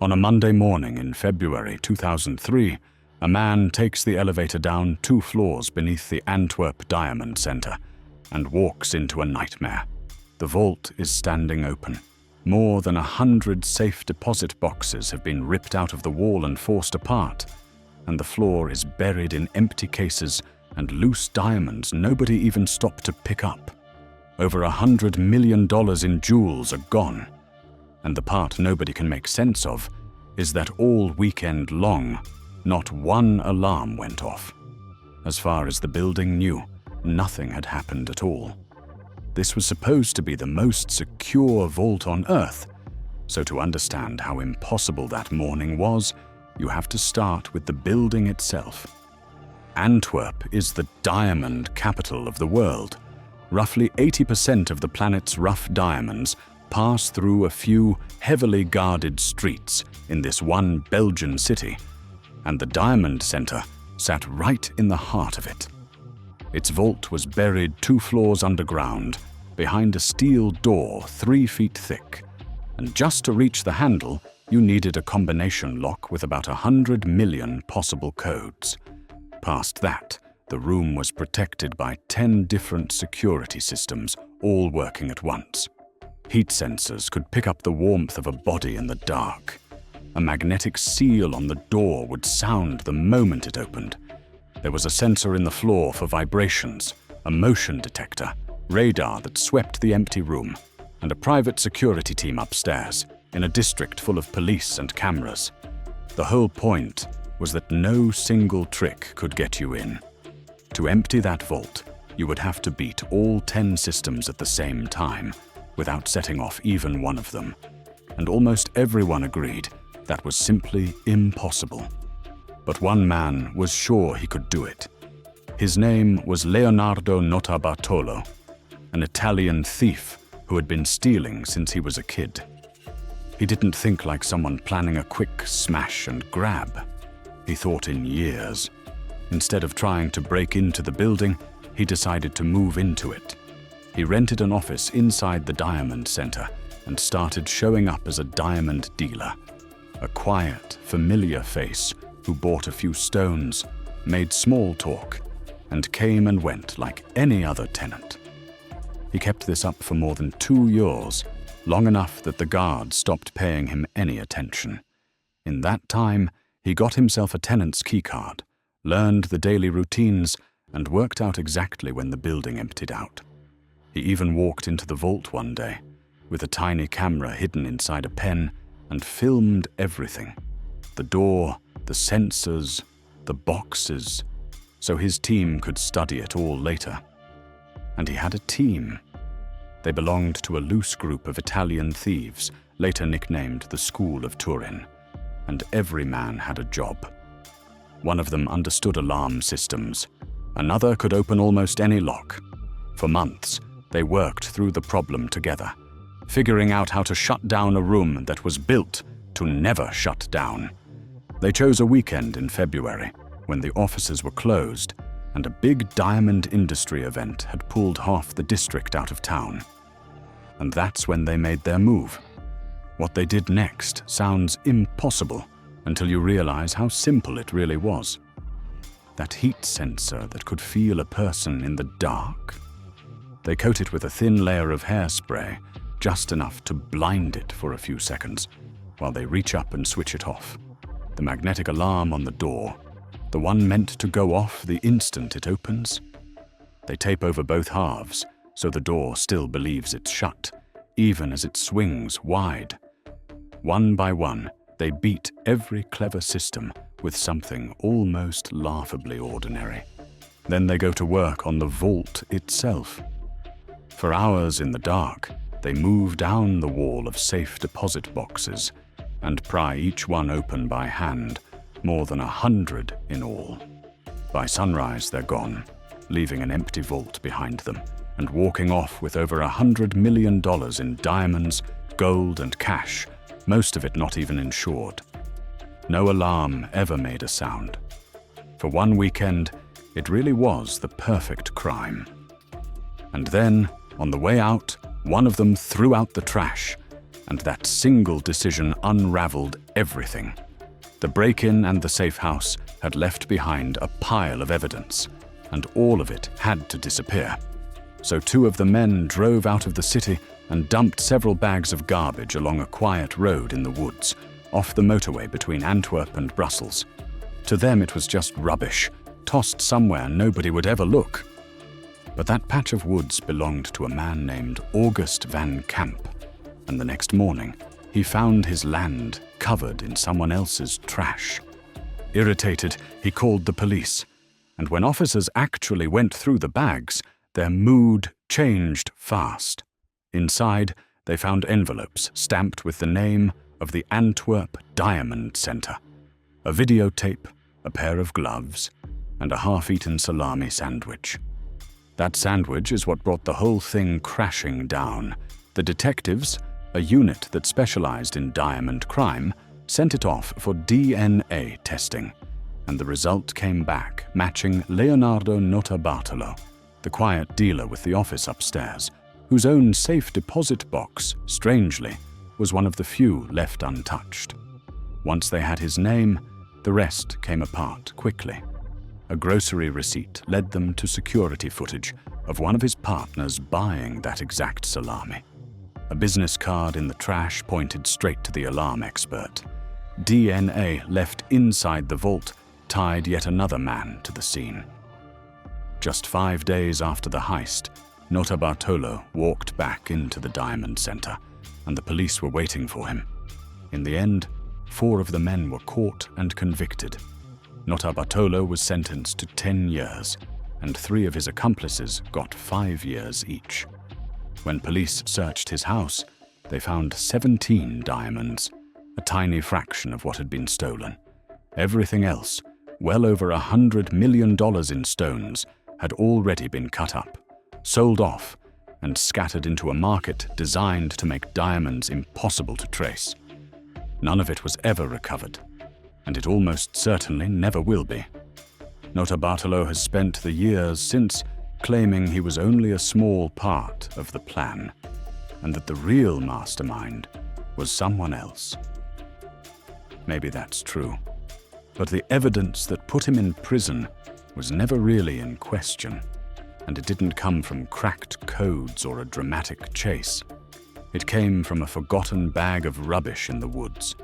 On a Monday morning in February 2003, a man takes the elevator down 2 floors beneath the Antwerp Diamond Center and walks into a nightmare. The vault is standing open. More than 100 safe deposit boxes have been ripped out of the wall and forced apart, and the floor is buried in empty cases and loose diamonds nobody even stopped to pick up. Over $100 million in jewels are gone. And the part nobody can make sense of is that all weekend long, not one alarm went off. As far as the building knew, nothing had happened at all. This was supposed to be the most secure vault on Earth, so to understand how impossible that morning was, you have to start with the building itself. Antwerp is the diamond capital of the world. Roughly 80% of the planet's rough diamonds pass through a few heavily guarded streets in this one Belgian city, and the Diamond Center sat right in the heart of it. Its vault was buried 2 floors underground, behind a steel door 3 feet thick, and just to reach the handle, you needed a combination lock with about 100 million possible codes. Past that, the room was protected by 10 different security systems, all working at once. Heat sensors could pick up the warmth of a body in the dark. A magnetic seal on the door would sound the moment it opened. There was a sensor in the floor for vibrations, a motion detector, radar that swept the empty room, and a private security team upstairs, in a district full of police and cameras. The whole point was that no single trick could get you in. To empty that vault, you would have to beat all 10 systems at the same time, without setting off even one of them. And almost everyone agreed that was simply impossible. But one man was sure he could do it. His name was Leonardo Notarbartolo, an Italian thief who had been stealing since he was a kid. He didn't think like someone planning a quick smash and grab. He thought in years. Instead of trying to break into the building, he decided to move into it. He rented an office inside the Diamond Center and started showing up as a diamond dealer. A quiet, familiar face who bought a few stones, made small talk, and came and went like any other tenant. He kept this up for more than 2 years, long enough that the guards stopped paying him any attention. In that time, he got himself a tenant's keycard, learned the daily routines, and worked out exactly when the building emptied out. He even walked into the vault one day, with a tiny camera hidden inside a pen, and filmed everything. The door, the sensors, the boxes, so his team could study it all later. And he had a team. They belonged to a loose group of Italian thieves, later nicknamed the School of Turin, and every man had a job. One of them understood alarm systems. Another could open almost any lock. For months, they worked through the problem together, figuring out how to shut down a room that was built to never shut down. They chose a weekend in February, when the offices were closed, and a big diamond industry event had pulled half the district out of town. And that's when they made their move. What they did next sounds impossible until you realize how simple it really was. That heat sensor that could feel a person in the dark. They coat it with a thin layer of hairspray, just enough to blind it for a few seconds, while they reach up and switch it off. The magnetic alarm on the door, the one meant to go off the instant it opens. They tape over both halves, so the door still believes it's shut, even as it swings wide. One by one, they beat every clever system with something almost laughably ordinary. Then they go to work on the vault itself. For hours in the dark, they move down the wall of safe deposit boxes and pry each one open by hand, more than 100 in all. By sunrise, they're gone, leaving an empty vault behind them and walking off with over $100 million in diamonds, gold, and cash, most of it not even insured. No alarm ever made a sound. For one weekend, it really was the perfect crime. And then, on the way out, one of them threw out the trash, and that single decision unraveled everything. The break-in and the safe house had left behind a pile of evidence, and all of it had to disappear. So two of the men drove out of the city and dumped several bags of garbage along a quiet road in the woods, off the motorway between Antwerp and Brussels. To them it was just rubbish, tossed somewhere nobody would ever look. But that patch of woods belonged to a man named August van Camp, and the next morning he found his land covered in someone else's trash. Irritated, he called the police, and when officers actually went through the bags, their mood changed fast. Inside, they found envelopes stamped with the name of the Antwerp Diamond Center, a videotape, a pair of gloves, and a half-eaten salami sandwich. That sandwich is what brought the whole thing crashing down. The detectives, a unit that specialized in diamond crime, sent it off for DNA testing, and the result came back matching Leonardo Notarbartolo, the quiet dealer with the office upstairs, whose own safe deposit box, strangely, was one of the few left untouched. Once they had his name, the rest came apart quickly. A grocery receipt led them to security footage of one of his partners buying that exact salami. A business card in the trash pointed straight to the alarm expert. DNA left inside the vault tied yet another man to the scene. Just 5 days after the heist, Notarbartolo walked back into the Diamond Center, and the police were waiting for him. In the end, 4 of the men were caught and convicted. Notarbartolo was sentenced to 10 years, and 3 of his accomplices got 5 years each. When police searched his house, they found 17 diamonds, a tiny fraction of what had been stolen. Everything else, well over $100 million in stones, had already been cut up, sold off, and scattered into a market designed to make diamonds impossible to trace. None of it was ever recovered, and it almost certainly never will be. Notarbartolo has spent the years since claiming he was only a small part of the plan, and that the real mastermind was someone else. Maybe that's true, but the evidence that put him in prison was never really in question, and it didn't come from cracked codes or a dramatic chase. It came from a forgotten bag of rubbish in the woods.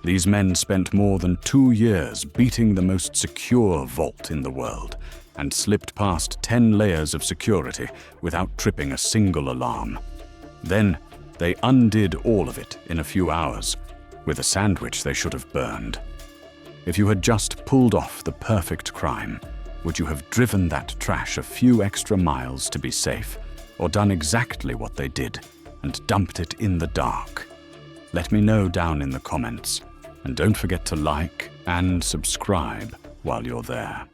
These men spent more than 2 years beating the most secure vault in the world, and slipped past 10 layers of security without tripping a single alarm. Then they undid all of it in a few hours, with a sandwich they should have burned. If you had just pulled off the perfect crime, would you have driven that trash a few extra miles to be safe, or done exactly what they did and dumped it in the dark? Let me know down in the comments, and don't forget to like and subscribe while you're there.